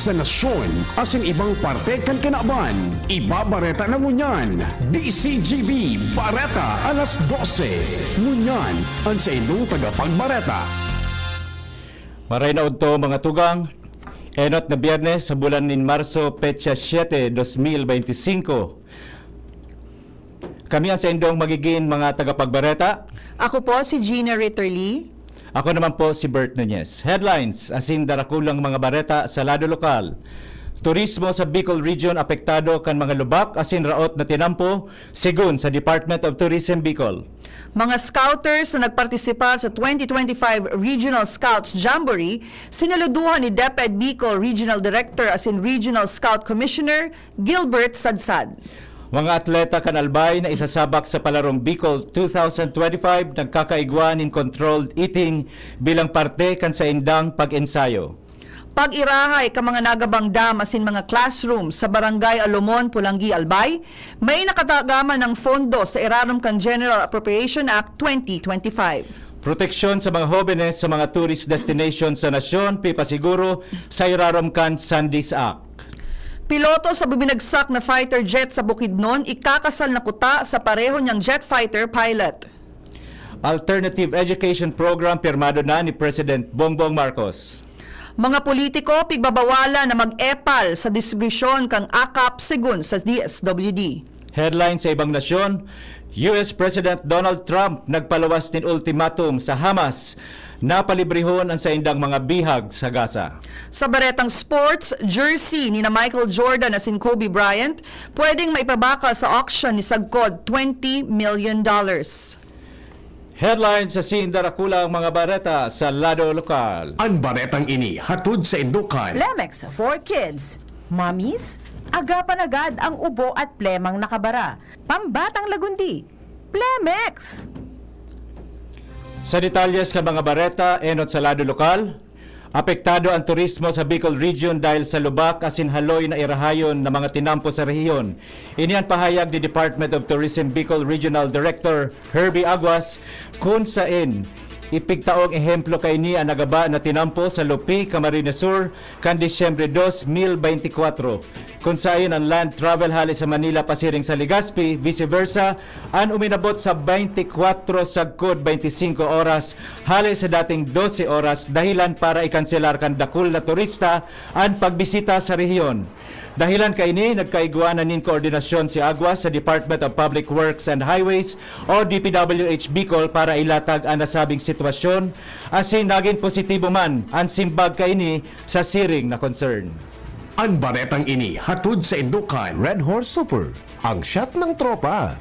sa nasyon asin ibang parte kan kinaban. Ibabareta na ngunyan. DCGB Bareta alas 12. Ngunyan ang sa inyong tagapagbareta. Maray na udto mga tugang. Enot na Biyernes sa bulan nin Marso, petsa 7, 2025. Kami ang sa indong magiging mga tagapagbareta. Ako po si Gina Ritterly. Ako naman po si Bert Nunez. Headlines, asin darakulang mga bareta sa lado lokal. Turismo sa Bicol Region apektado kan mga lubak asin raot na tinampo sigun sa Department of Tourism Bicol. Mga scouters na nagpartisipar sa 2025 Regional Scouts Jamboree, sinaluduhan ni DepEd Bicol Regional Director asin Regional Scout Commissioner Gilbert Sadsad. Mga atleta kan Albay na isasabak sa palarong Bicol 2025 nagkakaigwan in controlled eating bilang parte kan sa indang pag-ensayo. Pag-irahay ka mga nagabang dam asin mga classroom sa Barangay Alomon, Pulangi, Albay, may nakatagaman ng fondo sa irarom kang General Appropriation Act 2025. Proteksyon sa mga jóvenes sa mga tourist destinations sa nasyon, pipasiguro sa irarom kan Sandys Act. Piloto sa bubinagsak na fighter jet sa Bukidnon, ikakasal na kuta sa pareho niyang jet fighter pilot. Alternative Education Program pirmado na ni President Bongbong Marcos. Mga politiko pigbabawala na mag-epal sa distribusyon kang AKAP sigun sa DSWD. Headline sa ibang nasyon, US President Donald Trump nagpalawas ng ultimatum sa Hamas na palibrehon ang sa indang mga bihag sa Gaza. Sa baretang sports, jersey ni na Michael Jordan at Kobe Bryant pwedeng maipabakal sa auction ni Sagkod $20 million. Headlines sa Sindarakulang mga bareta sa lado lokal. Ang baretang ini hatod sa indukan. Plemex for Kids. Mommies, agapan agad ang ubo at plemang nakabara. Pambatang lagundi. Plemex! Sa detalyes ka mga bareta, enot sa lado lokal, apektado ang turismo sa Bicol Region dahil sa lubak asin haloy na irahayon ng mga tinampo sa rehiyon. Iniyan pahayag ni Department of Tourism Bicol Regional Director Herbie Aguas kung saan ipigtaong ehemplo kay ni ang nagaba na tinampo sa Lupi, Camarines Sur kan Disyembre 2024. Kung saan ang land travel hali sa Manila pasiring sa Legazpi, vice versa, ang uminabot sa 24 sagkod 25 oras hali sa dating 12 oras dahilan para ikanselar kan dakul na turista ang pagbisita sa rehiyon. Dahilan kay ini, nagkaigwanan nin koordinasyon si Aguas sa Department of Public Works and Highways o DPWH Bicol para ilatag ang nasabing sitwasyon asin naging positibo man ang simbag kay ini sa siring na concern. Ang baretang ini hatod sa indukan. Red Horse Super, ang shot ng tropa.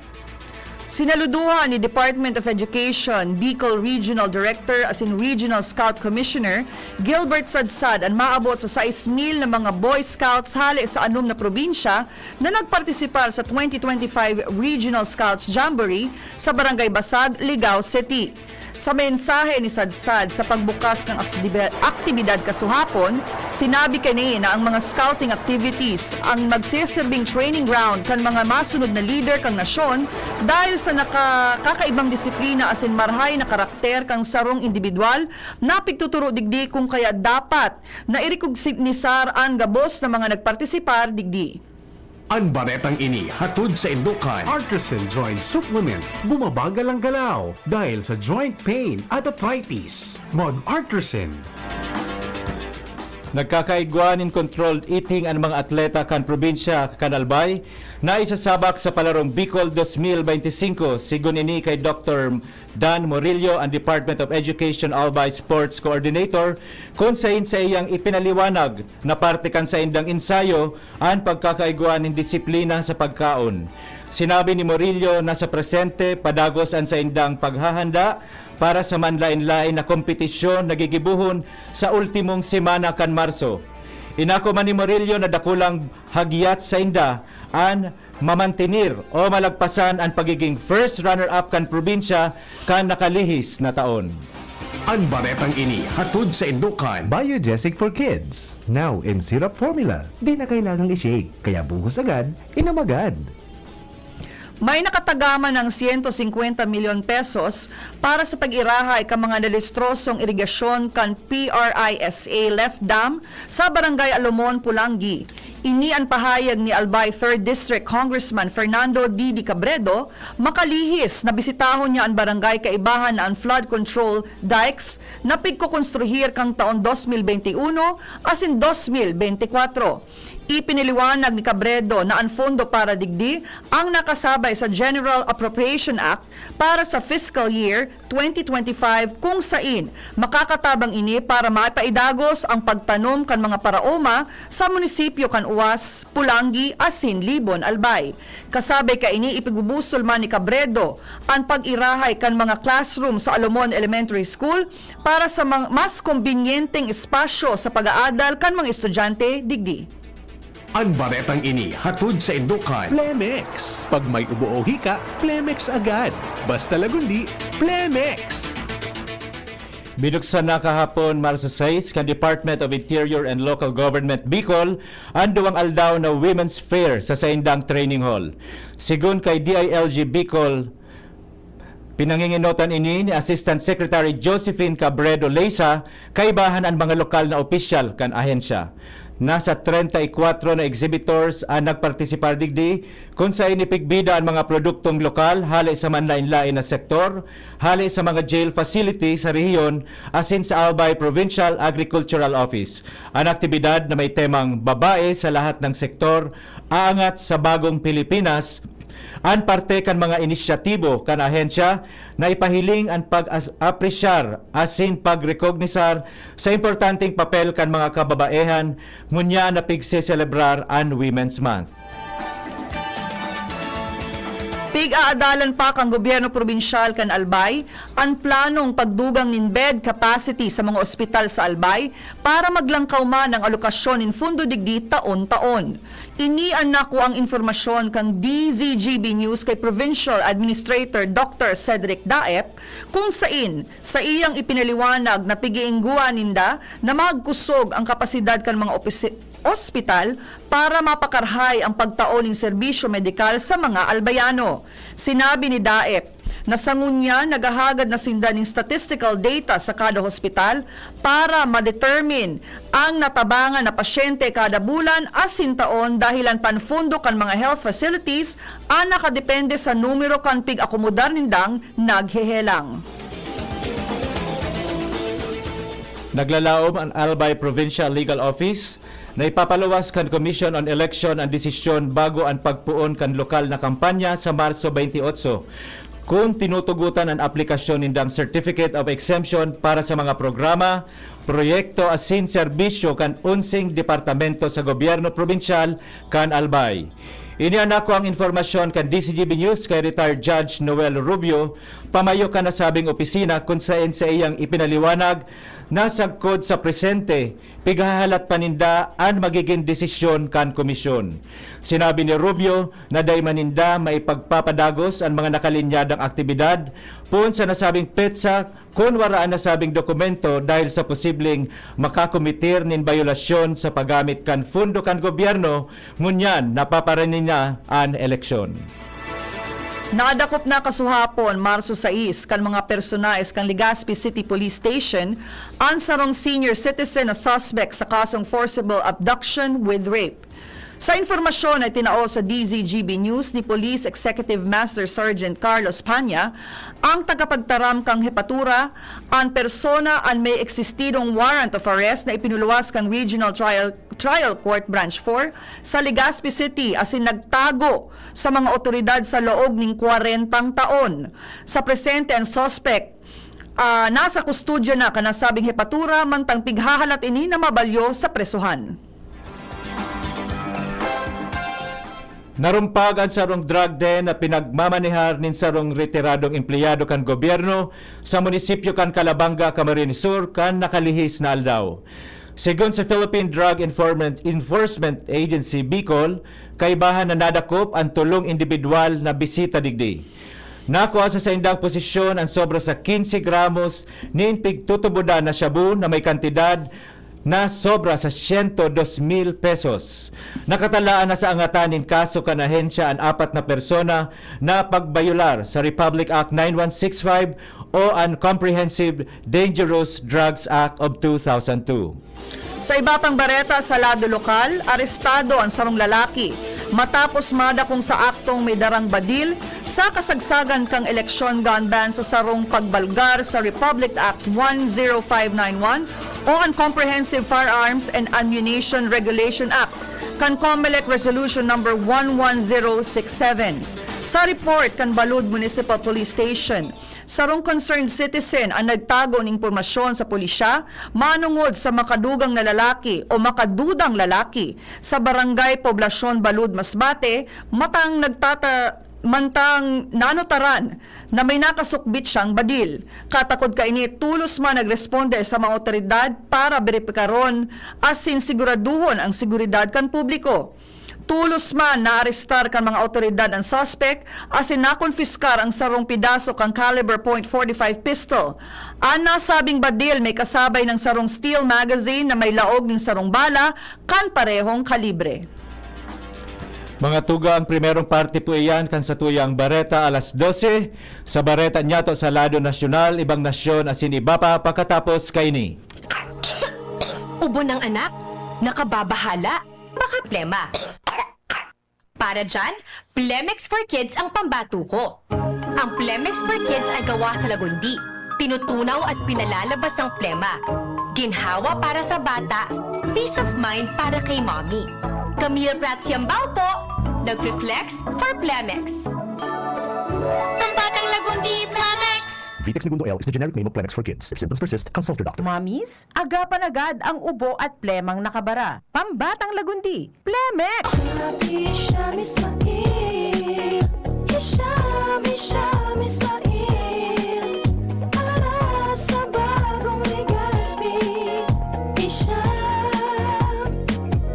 Sinaluduhan ni Department of Education Bicol Regional Director as in Regional Scout Commissioner Gilbert Sadsad ang maabot sa 6,000 na mga Boy Scouts hali sa anom na probinsya na nagpartisipar sa 2025 Regional Scouts Jamboree sa Barangay Basag, Ligao City. Sa mensahe ni Sadsad sa pagbukas ng aktibidad kasuhapon, sinabi kani na ang mga scouting activities ang magsisilbing training ground kan mga masunod na leader kang nasyon dahil sa kakaibang disiplina asin marhay na karakter kang sarong individual na pigtuturo digdi kung kaya dapat na irikognisar ang gabos na mga nagpartisipar digdi. Ang baretang ini hatod sa indukan. Artisan Joint Supplement. Bumabagal ang galaw dahil sa joint pain at arthritis. Mag-Artisan. Nagkakaigwan in controlled eating ang mga atleta kan probinsya kan Albay na isasabak sa palarong Bicol 2025 sigun ini kay Dr. Dan Morillo ang Department of Education Albay Sports Coordinator kung sa iyang ipinaliwanag na parte kan sa indang ensayo ang pagkakaigwan ng disiplina sa pagkaon. Sinabi ni Morillo na sa presente padagos ang sa indang paghahanda para sa manlain-lain na kompetisyon na gigibuhon sa ultimong semana kan Marso. Inako man ni Morillo na dakulang hagyat sa inda ang mamantinir o malagpasan ang pagiging first runner-up kan probinsya kan nakalihis na taon. Ang baretang ini hatod sa indukan. Biogesic for Kids. Now in syrup formula. Di na kailangang i-shake. Kaya buhos agad, inam agad. May nakatagama ng 150 milyon pesos para sa pag-irahay ka mga nadistrosong irigasyon kan PRISA Left Dam sa Barangay Alomon, Pulangi. Ini ang pahayag ni Albay 3rd District Congressman Fernando Didi Cabredo makalihis na bisitahon niya ang barangay kaibahan na ang flood control dikes na pigkukonstruhir kang taon 2021 asin 2024. Ipiniliwanag ni Cabredo na ang fondo para digdi ang nakasabay sa General Appropriation Act para sa fiscal year 2025 kung sain makakatabang ini para maipaidagos ang pagtanom kan mga paraoma sa munisipyo kan Uwas, Pulangi, asin Libon, Albay. Kasabay ka ini ipigubusol man ni Cabredo ang pag-irahay kan mga classroom sa Alomon Elementary School para sa mas kumbinyenteng espasyo sa pag-aadal kan mga estudyante digdi. Ang baretang ini hatod sa Indukan. Plemex. Pag may ubo o hika, Plemex agad. Basta lagundi, Plemex. Binuksan na kahapon Marso 6 kan Department of Interior and Local Government Bicol ang duwang aldaw na Women's Fair sa Saindang Training Hall. Sigun kay DILG Bicol, pinanginginotan ini ni Assistant Secretary Josephine Cabredo Leysa kaibahan ang mga lokal na opisyal kan ahensya. Nasa 34 na exhibitors ang nagpartisipar digdi kung sa inipigbida ang mga produktong lokal hali sa manlain-lain na sektor, hali sa mga jail facility sa rehiyon asin sa Albay Provincial Agricultural Office. Ang aktibidad na may temang babae sa lahat ng sektor, aangat sa bagong Pilipinas, ang parte kan mga inisyatibo kan ahensya na ipahiling ang pag-apresyar asin pagrekognisar sa importanteng papel kan mga kababaehan ngunya na pigse-celebrar ang Women's Month. Pig-aadalan pa kang gobyerno probinsyal kan Albay ang planong pagdugang nin bed capacity sa mga ospital sa Albay para maglangkaw man ang alokasyon in fundo digdi taon-taon. Inian nako ang informasyon kang DZGB News kay Provincial Administrator Dr. Cedric Daep kung sa iyang ipinaliwanag na pigiingguan ninda na magkusog ang kapasidad kan mga ospital para mapakarhay ang pagtaon ng serbisyo medikal sa mga albayano. Sinabi ni Daep na sa ngunya nagahagad na sinda ng statistical data sa kada hospital para ma-determine ang natabangan na pasyente kada bulan asin taon dahilan panfundo kan mga health facilities ang nakadepende sa numero kan pig-akomodar nindang naghehelang. Naglalaom ang Albay Provincial Legal Office na ipapaluwas kan Commission on Election ang desisyon bago ang pagpuon kan lokal na kampanya sa Marso 28 kung tinutugutan ang aplikasyon nindang Certificate of Exemption para sa mga programa, proyekto asin serbisyo kan 11 departamento sa gobyerno probinsyal kan Albay. Inianak ko ang informasyon kan DCGB News kay retired Judge Noel Rubio, pamayo ka nasabing opisina kung saan sa iyang ipinaliwanag na sagkod sa presente, pighahalat paninda ang magiging desisyon kan komisyon. Sinabi ni Rubio na day maninda maipagpapadagos ang mga nakalinyadang aktibidad pun sa nasabing petsa kung waraan nasabing dokumento dahil sa posibleng makakomitir nin bayolasyon sa paggamit kan fundo kan gobyerno ngunyan napaparanin na ang eleksyon. Nadakop na kasuhapon, Marso 6, kan mga personaes kan Legazpi City Police Station ang sarong senior citizen na suspect sa kasong forcible abduction with rape. Sa informasyon ay tinao sa DZGB News ni Police Executive Master Sergeant Carlos Panya, ang tagapagtaram kang hepatura, ang persona ang may eksistidong warrant of arrest na ipinuluwas kang Regional Trial Court Branch 4 sa Legazpi City asin nagtago sa mga otoridad sa loob ng 40 taon. Sa presente ang suspect nasa kustudyo na kanasabing hepatura mantang pighahalat ini na mabalyo sa presuhan. Narumpag ang sarong drug den na pinagmamanehar nin sarong retiradong empleyado kan gobyerno sa munisipyo kan Calabanga, Camarines Sur kan nakalihis na aldaw. Sigon sa Philippine Drug Enforcement Agency Bicol, kaibahan na nadakop ang tulong individual na bisita digdi. Nakuha sa saindang posisyon ang sobra sa 15 gramos nin pigtutubudan na shabu na may kantidad na sobra sa 102,000 pesos. Nakatalaan na sa angatanin kaso kan ahensya ang 4 na persona na pagbayular sa Republic Act 9165 o ang Comprehensive Dangerous Drugs Act of 2002. Sa iba pang bareta sa lado lokal, arestado ang sarong lalaki matapos madakong sa aktong may darang badil sa kasagsagan kang eleksyon gun ban sa sarong pagbalgar sa Republic Act 10591 o ang Comprehensive Firearms and Ammunition Regulation Act kan COMELEC Resolution number 11067. Sa report kan Balud Municipal Police Station, sarong concerned citizen ang nagtago ng impormasyon sa pulisya manungod sa makadugang na lalaki o makadudang lalaki sa barangay Poblasyon Balud Masbate mantang nanotaran na may nakasukbit siyang badil. Katakod kaini tulos man nagresponde sa mga otoridad para beripikaron asin siguraduhon ang seguridad kan publiko. Tulos man naarestar kan mga otoridad ang suspect asin nakonfiskar ang sarong pidaso kang caliber .45 pistol. Ang nasabing badil may kasabay ng sarong steel magazine na may laog ng sarong bala kan parehong kalibre. Mga tuga, ang primerong parte po iyan kan sa tuyang Bareta alas 12 sa Bareta Nyato sa Lado Nasyonal, ibang nasyon asin iba pa pagkatapos kaini. Ubo ng anak, nakababahala, baka plema. Para dyan, Plemex for Kids ang pambato ko. Ang Plemex for Kids ay gawa sa lagundi. Tinutunaw at pinalalabas ang plema. Ginhawa para sa bata, peace of mind para kay mommy. Camille Pratsiambao po, nagfi-flex for Plemex. Pambatang lagundi, Plemex! Vitex Segundo L is the generic name of Plemex for kids. If symptoms persist, consult your doctor. Mommies, agapan agad ang ubo at plemang nakabara. Pambatang lagundi, Plemex! Hisham Ismail, Hisham Ismail, para sa bagong Legazpi. Hisham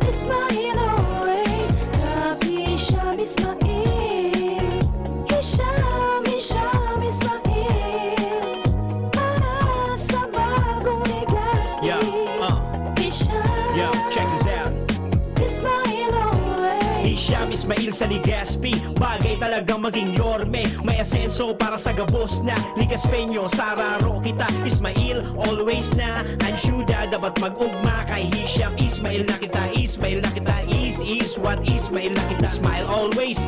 Ismail always, Hisham Ismail, Hisham Ismail, para sa bagong Legazpi. Yo, check this out. Ismail always. Hisham Ismail sa Legazpi, bagay talagang maging yorme. May asenso para sa gabos na Ligaspeño, sararo kita. Ismail, always na ansyuda, dapat mag-ugma kay Hisham Ismail na kita. Ismail na kita, is what Ismail na kita. Smile always.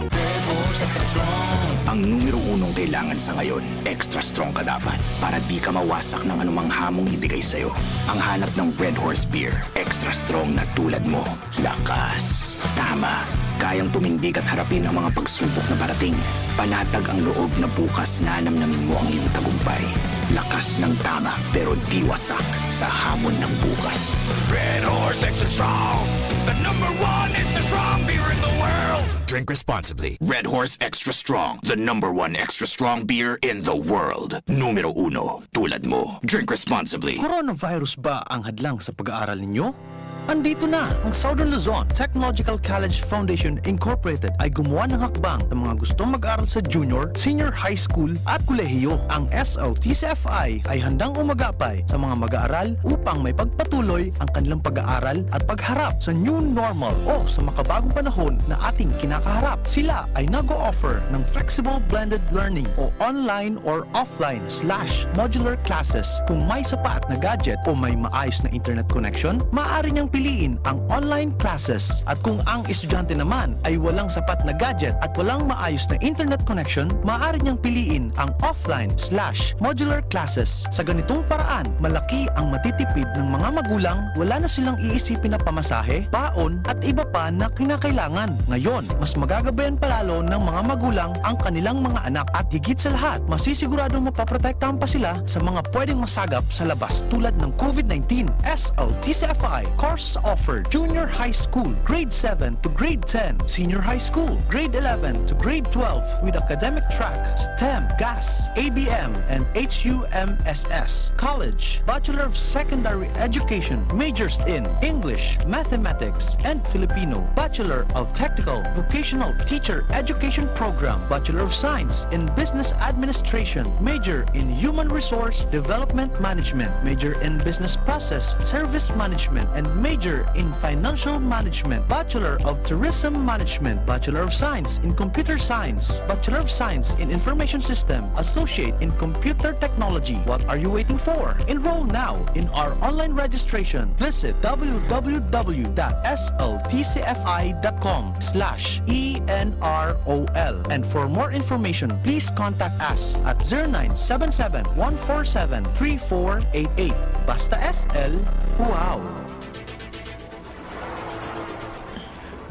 Ang numero unong kailangan sa ngayon, extra strong ka dapat para di ka mawasak ng anumang hamong ibigay sa'yo. Ang hanap ng Red Horse Beer, extra strong na tulad mo. Lakas. Tama. Kayang tumindig at harapin ang mga pagsubok na parating. Panatag ang loob na bukas na namnamin mo ang iyong tagumpay. Lakas ng tama pero di wasak sa hamon ng bukas. Red Horse Extra Strong, the #1 extra strong beer in the world. Drink responsibly. Red Horse Extra Strong, the #1 extra strong beer in the world. Numero 1, tulad mo. Drink responsibly. Coronavirus ba ang hadlang sa pag-aaral ninyo? Andito na ang Southern Luzon Technological College Foundation Incorporated ay gumawa ng hakbang sa mga gustong mag-aral sa junior, senior high school at kolehiyo. Ang SLTCFI ay handang umagapay sa mga mag-aaral upang may pagpatuloy ang kanilang pag-aaral at pagharap sa new normal o sa makabagong panahon na ating kinakaharap. Sila ay nag-o-offer ng flexible blended learning o online or offline/modular classes. Kung may sapat na gadget o may maayos na internet connection, maaari niyang piliin ang online classes. At kung ang estudyante naman ay walang sapat na gadget at walang maayos na internet connection, maaari niyang piliin ang offline/modular classes. Sa ganitong paraan, malaki ang matitipid ng mga magulang, wala na silang iisipin na pamasahe, baon at iba pa na kinakailangan. Ngayon, mas magagabayan palalo ng mga magulang ang kanilang mga anak at higit sa lahat, masisiguradong mapaprotektahan pa sila sa mga pwedeng masagap sa labas tulad ng COVID-19. SLTCFI course offer junior high school, grade 7 to grade 10, senior high school, grade 11 to grade 12 with academic track, STEM, GAS, ABM, and HU BUMSS. College, Bachelor of Secondary Education, majors in English, Mathematics, and Filipino. Bachelor of Technical Vocational Teacher Education Program. Bachelor of Science in Business Administration, major in Human Resource Development Management, major in Business Process Service Management, and major in Financial Management. Bachelor of Tourism Management, Bachelor of Science in Computer Science, Bachelor of Science in Information System, Associate in Computer Technology. What are you waiting for? Enroll now in our online registration. Visit www.sltcfi.com/ENROL. And for more information, please contact us at 0977-147-3488. Basta SL, wow!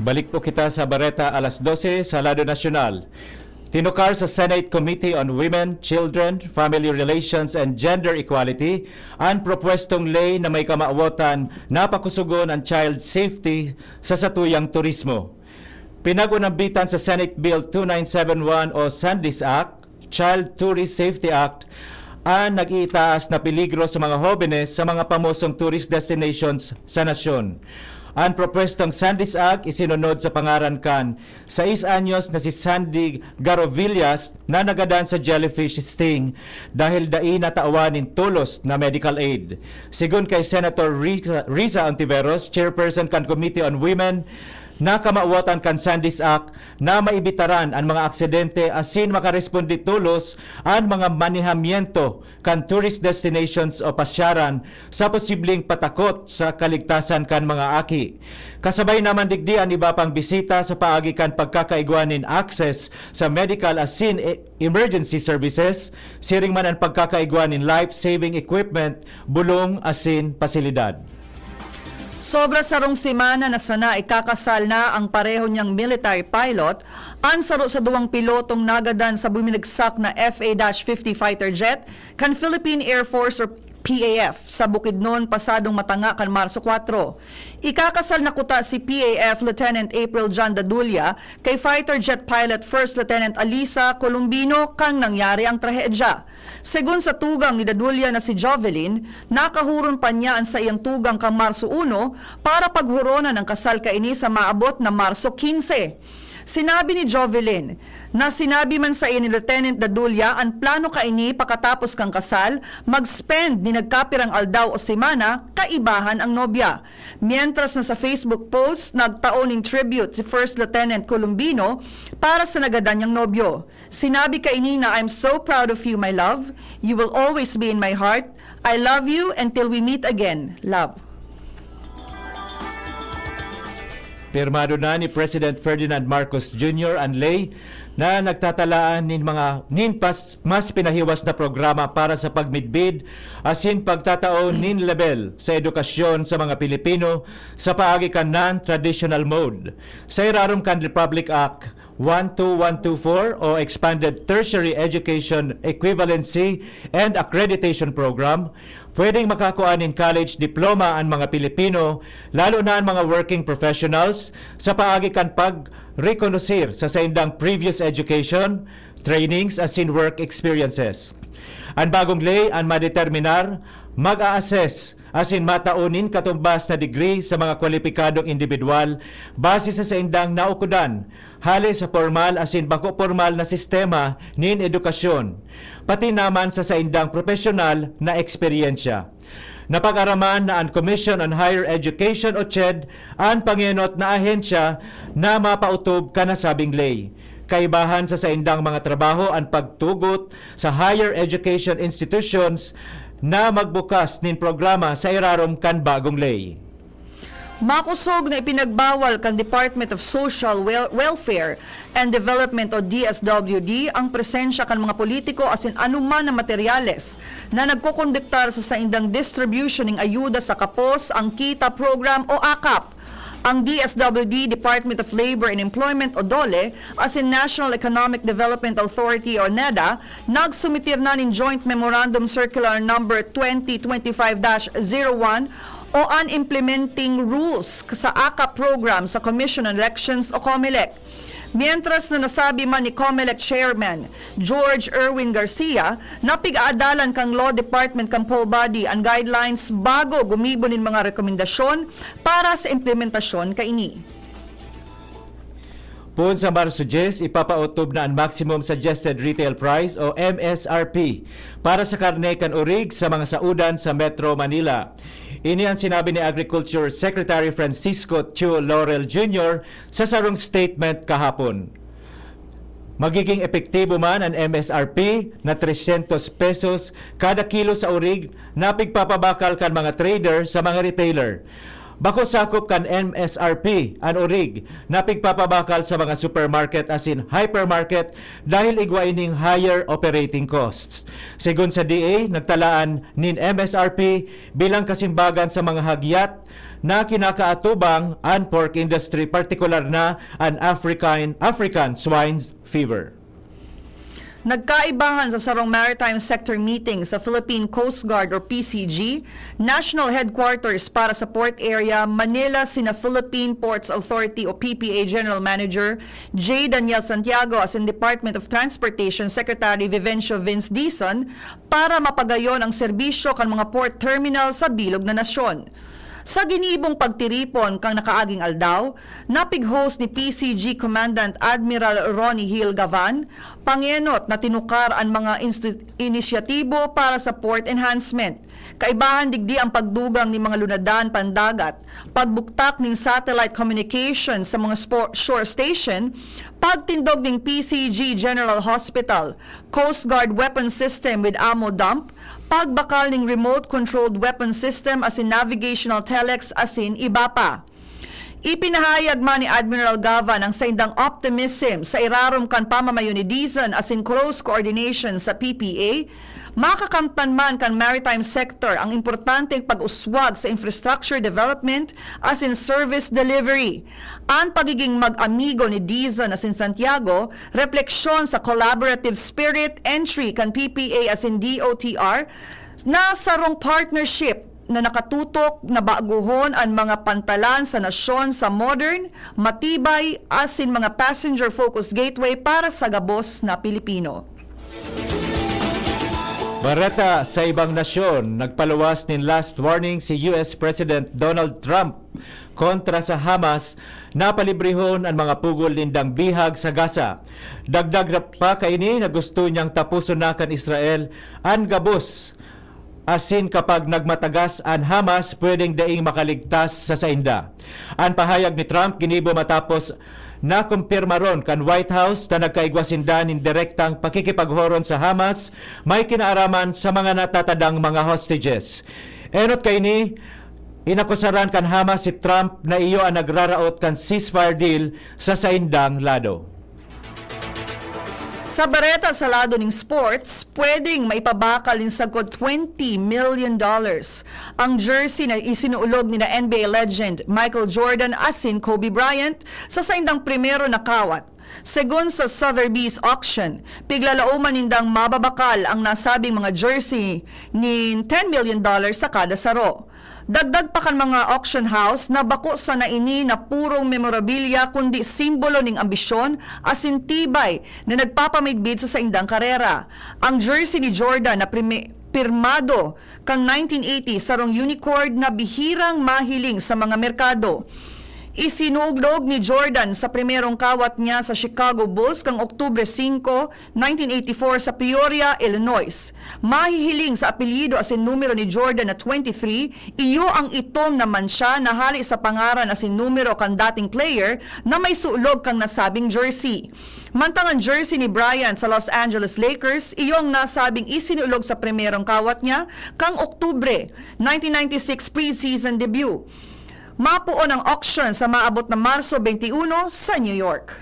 Balik po kita sa Bareta alas 12 sa Lado Nasyonal. Tinukar sa Senate Committee on Women, Children, Family Relations and Gender Equality ang propwestong lay na may kamaawotan na pakusugon ang child safety sa satuyang turismo. Pinag-unambitan sa Senate Bill 2971 o SANDIS Act, Child Tourist Safety Act, ang nag-iitaas na peligro sa mga jóvenes sa mga pamosong tourist destinations sa nasyon. Ang propwestong SANDIS Act isinunod sa pangarankan 6 anyos na si Sandy Garovillas na nagadan sa jellyfish sting dahil dai nataawanin tulos na medical aid. Sigun kay Senator Riza Ontiveros, Chairperson kan Committee on Women, na kamawatan kan SANDIS Act na maibitaran ang mga aksidente asin makarespondi tulos ang mga manihamiento kan tourist destinations o pasyaran sa posibleng patakot sa kaligtasan kan mga aki. Kasabay naman digdi ang iba pang bisita sa paagi kan pagkakaigwanin access sa medical asin emergency services, siring man ang pagkakaigwanin life-saving equipment, bulong asin pasilidad. Sobra sarong semana na sana ikakasal na ang pareho niyang military pilot, ansaro sa duwang pilotong nagadan sa buminagsak na FA-50 fighter jet kan Philippine Air Force or PAF sa Bukidnon pasadong matanga kan Marso 4. Ikakasal na kuta si PAF Lieutenant April John Dadulia kay fighter jet pilot First Lieutenant Alisa Columbino kang nangyari ang trahedya. Segun sa tugang ni Dadulia na si Jovelyn, nakahuron pa niya ang sa iyang tugang kang Marso 1 para paghuronan ng kasal kaini sa maabot na Marso 15. Sinabi ni Jovelyn na sinabi man sa iyo ni Lieutenant Dadulia ang plano kaini pakatapos kang kasal, mag-spend ni nagkapirang aldaw o semana, kaibahan ang nobya. Mientras na sa Facebook post, nagtaon ng tribute si First Lieutenant Columbino para sa nagadan niyang nobyo. Sinabi kaini na I'm so proud of you, my love. You will always be in my heart. I love you until we meet again. Love. Pirmado na ni President Ferdinand Marcos Jr. ang lay na nagtatalaan nin mga mas pinahiwas na programa para sa pagmidbid asin pagtataon nin level sa edukasyon sa mga Pilipino sa paagi kan non-traditional mode. Sa irarom kan Republic Act 12124 o Expanded Tertiary Education Equivalency and Accreditation Program, pwedeng makakuanin college diploma ang mga Pilipino, lalo na ang mga working professionals, sa paagi kan pag-rekonosir sa saindang previous education, trainings, asin work experiences. Ang bagong lay ang madeterminar, mag-a-assess, asin mataunin katumbas na degree sa mga kwalipikadong individual base sa saindang naukudan, hali sa formal asin bako formal na sistema nin edukasyon, pati naman sa saindang profesional na eksperyensya. Napag-araman na ang Commission on Higher Education o CHED ang pangenot na ahensya na mapautob kanasabing lay. Kaibahan sa saindang mga trabaho ang pagtugot sa higher education institutions na magbukas nin programa sa irarom kan bagong lay. Makusog na ipinagbawal kan Department of Social Welfare and Development o DSWD ang presensya kan mga politiko asin anuman na materyales na nagkukondektar sa saindang distribution ng ayuda sa kapos ang KITA program o AKAP. Ang DSWD, Department of Labor and Employment o DOLE, as in National Economic Development Authority o NEDA, nagsumitir na ng Joint Memorandum Circular Number 2025-01 o on implementing rules sa AKAP program sa Commission on Elections o COMELEC. Mientras na nasabi man ni COMELEC Chairman George Erwin Garcia na pig-aadalan kang Law Department kang poll body ang guidelines bago gumibo nin mga rekomendasyon para sa implementasyon kaini. Puon sa Marso 10, ipapautob na ang Maximum Suggested Retail Price o MSRP para sa karne kan urig sa mga saudan sa Metro Manila. Ini ang sinabi ni Agriculture Secretary Francisco Chu Laurel Jr. sa sarong statement kahapon. Magiging epektibo man ang MSRP na 300 pesos kada kilo sa urig na pigpapabakal kan mga trader sa mga retailer. Bako sakop kan MSRP ang urig na pigpapabakal sa mga supermarket as in hypermarket dahil igwaining higher operating costs. Segun sa DA, nagtalaan nin MSRP bilang kasimbagan sa mga hagyat na kinakaatubang ang pork industry, partikular na ang African swine fever. Nagkaibahan sa sarong maritime sector meeting sa Philippine Coast Guard or PCG, National Headquarters para sa Port Area, Manila sina Philippine Ports Authority o PPA General Manager J. Daniel Santiago as in Department of Transportation Secretary Vivencio Vince Dizon para mapagayon ang serbisyo kan mga port terminal sa bilog na nasyon. Sa ginibong pagtiripon kang nakaaging aldaw, napig-host ni PCG Commandant Admiral Ronnie Hill Gavan, pangenot na tinukar ang mga inisyatibo para sa port enhancement. Kaibahan digdi ang pagdugang ni mga lunadan pandagat, pagbuktak ng satellite communication sa mga shore station, pagtindog ng PCG General Hospital, Coast Guard weapon system with ammo dump, pagbakal ng remote-controlled weapon system as in navigational telex as in iba pa. Ipinahayag man ni Admiral Gavan ang saindang optimism sa irarom kan pamamayo ni Dizon as in close coordination sa PPA, makakamtan man kan maritime sector ang importanteng pag-uswag sa infrastructure development as in service delivery. Ang pagiging mag-amigo ni Dizon as in Santiago, refleksyon sa collaborative spirit entry kan PPA as in DOTR, na sarong partnership na nakatutok na baguhon ang mga pantalan sa nasyon sa modern, matibay as in mga passenger-focused gateway para sa gabos na Pilipino. Bareta sa ibang nasyon, nagpaluwas nin last warning si US President Donald Trump kontra sa Hamas na palibrehon ang mga pugol nindang bihag sa Gaza. Dagdag pa kaini na gusto niyang tapuson na kan Israel ang gabos. Asin kapag nagmatagas ang Hamas, pwedeng daing makaligtas sa sainda. Ang pahayag ni Trump ginibo matapos na kumpirma ron kan White House na nagkaigwasindan ng direktang pakikipaghoron sa Hamas may kinaaraman sa mga natatadang mga hostages. Enot kaini, inakusaran kan Hamas si Trump na iyo ang nagraraot kan ceasefire deal sa saindang lado. Sa bareta sa lado ng sports, pwedeng maipabakal ng sagkod $20 million ang jersey na isinuulog ni na NBA legend Michael Jordan asin Kobe Bryant sa saindang primero na kawat. Segun sa Sotheby's auction, piglalauman nindang mababakal ang nasabing mga jersey ni $10 million sa kada saro. Dagdag pa kan mga auction house na bako sa naini na purong memorabilia kundi simbolo ning ambisyon asin tibay na nagpapamaidbid sa saindang karera. Ang jersey ni Jordan na pirmado kang 1980 sarong unicorn na bihirang mahiling sa mga merkado. Isinuglog ni Jordan sa primerong kawat niya sa Chicago Bulls kang Oktubre 5, 1984 sa Peoria, Illinois. Mahihiling sa apelyido asin numero ni Jordan na 23, iyo ang itom naman siya na hali sa pangaran asin numero kang dating player na may sulog kang nasabing jersey. Mantang ang jersey ni Bryant sa Los Angeles Lakers, iyo ang nasabing isinulog sa primerong kawat niya kang Oktubre 1996 preseason debut. Mapuon ang auction sa maabot na Marso 21 sa New York.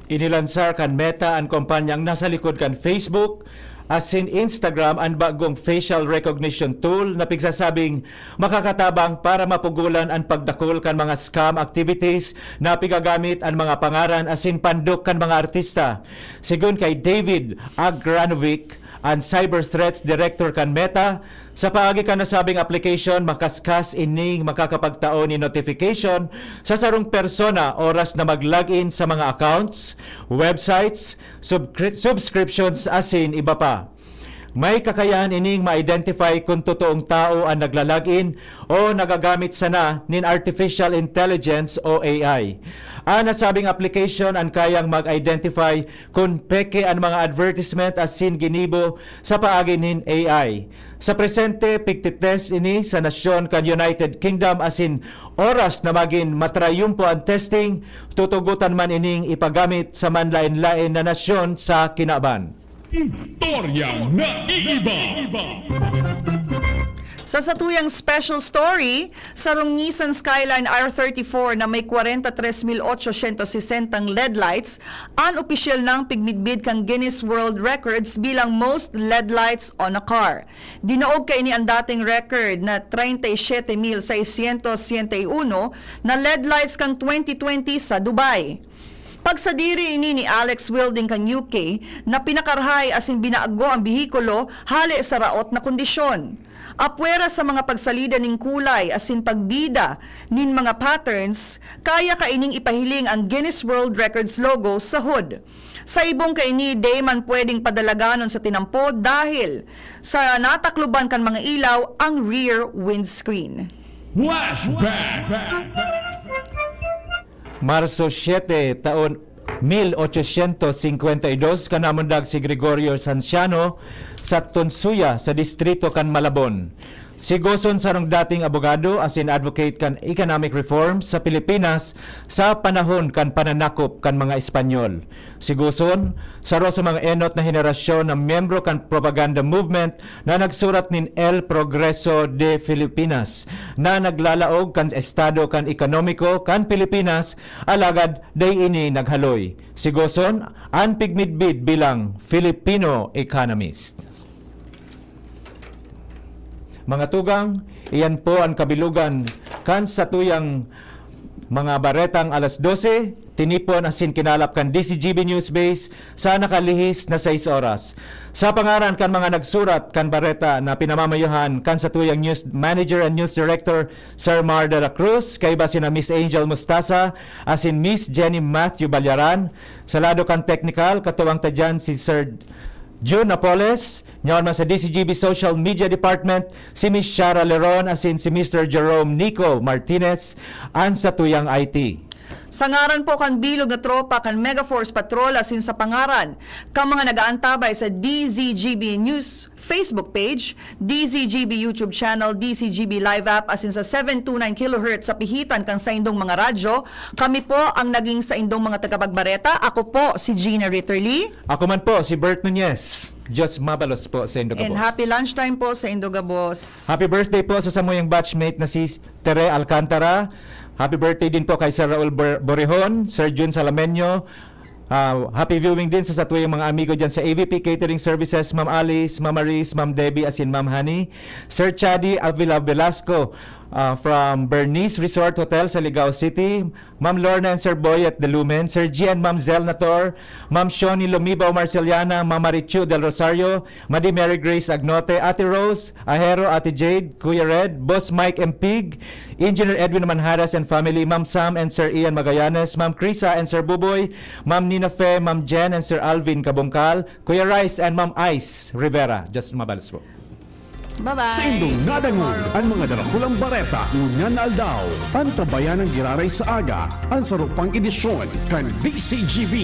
Inilansar kan Meta ang kumpanyang nasa likod kan Facebook asin Instagram ang bagong facial recognition tool na pigsasabing makakatabang para mapugulan ang pagdakol kan mga scam activities na pigagamit ang mga pangaran asin pandok kan mga artista. Sigun kay David Agranovic, ang Cyber Threats Director kan Meta. Sa paagi kan nasabing application, makaskas ining makakapagtao ni notification sa sarong persona oras na mag-login sa mga accounts, websites, subscriptions asin iba pa. May kakayahan ining ma-identify kung totoong tao ang naglalagin o nagagamit sana nin artificial intelligence o AI. Ang nasabing application ang kayang mag-identify kung peke ang mga advertisement asin ginibo sa paagi nin AI. Sa presente, pigtitest ini sa nasyon kan United Kingdom asin oras na maging matrayumpo ang testing, tutugutan man ining ipagamit sa manlain-lain na nasyon sa kinaban. Sa satuyang special story, sarong Nissan Skyline R34 na may 43,860 LED lights, ang opisyal ng pigmidbid kang Guinness World Records bilang most LED lights on a car. Dinaog kay ni ang dating record na 37,661 na LED lights kang 2020 sa Dubai. Pagsadiri ini ni Alex Wilding kang UK na pinakarhay asin binaago ang bihikulo hali sa raot na kondisyon. Apwera sa mga pagsalida ning kulay asin pagbida nin mga patterns, kaya kaining ipahiling ang Guinness World Records logo sa hood. Sa ibong kaini, day man pwedeng padalaganon sa tinampo dahil sa natakluban kan mga ilaw ang rear windscreen. Marso 7, taon 1852, kanamundag si Gregorio Sanciano sa Tunsuya sa distrito kan Malabon. Si Goson sarong dating abogado asin advocate kan economic reform sa Pilipinas sa panahon kan pananakop kan mga Espanyol. Si Goson saro sa mga enot na henerasyon na miyembro kan propaganda movement na nagsurat nin El Progreso de Filipinas na naglalaog kan estado kan ekonomiko kan Pilipinas alagad day ini naghaloy. Si Goson ang pigmidbid bilang Filipino economist. Mga tugang, iyan po ang kabilugan kan sa tuyang mga baretang alas 12, tinipon asin kinalap kan DCGB News Base sa nakalihis na 6 oras. Sa pangaran kan mga nagsurat kan bareta na pinamamayuhan kan sa tuyang News Manager and News Director Sir Mar de la Cruz, kay ba sina Miss Angel Mustasa asin Miss Jenny Matthew Balyaran, sa lado kan technical katuwang tadyan si Sir June Napoles, nyawan man sa DCGB Social Media Department, si Ms. Shara Leron asin si Mr. Jerome Nico Martinez, ang sa tuyang IT. Sa ngaran po kan bilog na tropa kan Megaforce Patrol asin sa pangaran kan mga nagaantabay sa DZGB News Facebook page, DZGB YouTube channel, DZGB Live app asin sa 729 kHz sa pihitan kan sa indong mga radyo, kami po ang naging sa indong mga tagapagbareta. Ako po si Gina Ritterly. Ako man po si Bert Nunez. Diyos mabalos po sa Indogabos. And happy lunchtime po sa Indogabos. Happy birthday po sa samuyang batchmate na si Tere Alcantara. Happy birthday din po kay Sir Raul Borrejon, Sir Jun Salamenyo. Happy viewing din sa tuyang mga amigo dyan sa AVP Catering Services, Ma'am Alice, Ma'am Maris, Ma'am Debbie, asin Ma'am Honey. Sir Chadi Avila Velasco from Bernice Resort Hotel sa Ligao City. Ma'am Lorna and Sir Boy at The Lumen. Sir G and Ma'am Zel Nator. Ma'am Shoni Lumibaw Marceliana, Ma'am Marichu Del Rosario, Madi Mary Grace Agnote, Ate Rose, Ahero, Ate Jade, Kuya Red, Boss Mike Empig, Engineer Edwin Manharas and family, Ma'am Sam and Sir Ian Magallanes, Ma'am Krisa and Sir Buboy, Ma'am Nina Fe, Ma'am Jen and Sir Alvin Kabungkal, Kuya Rice and Ma'am Ice Rivera. Just mabalas po. Bye-bye. Sa indong nadangon, ang mga dalakulang bareta ngunyan na aldaw, ang tabayan ng giraray sa aga, ang sarupang edisyon kan DCGB